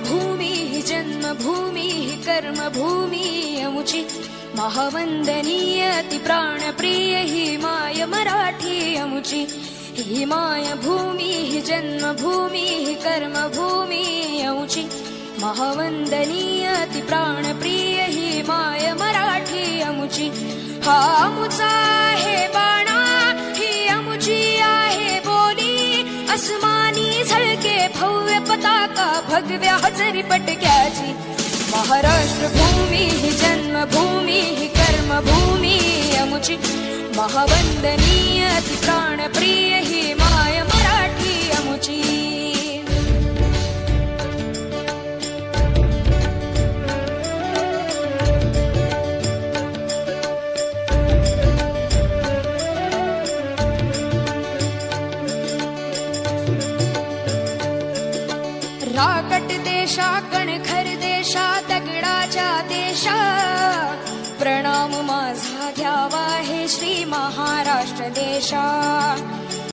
मातृभूमी ही जन्मभूमी ही कर्मभूमी अमुची महावंदनीय अति प्राणप्रिय ही माय मराठी अमुची ही माय भूमी ही जन्मभूमी ही कर्मभूमी अमुची महावंदनीय अति प्राणप्रिय ही माय मराठी अमुची हा अमुचा आहे बाणा ही अमुची आहे बोली अस्मानी झळके भव्य पताका भगव्या हजरी पटक्याची महाराष्ट्र भूमी ही जन्मभूमी ही कर्मभूमी अमुची महावंदनीय अति प्राणप्रिय ही माय मराठी अमुची राकट देशा कणखर देशा दगडाच्या देशा प्रणाम माझा घ्यावा हे श्री महाराष्ट्र देशा।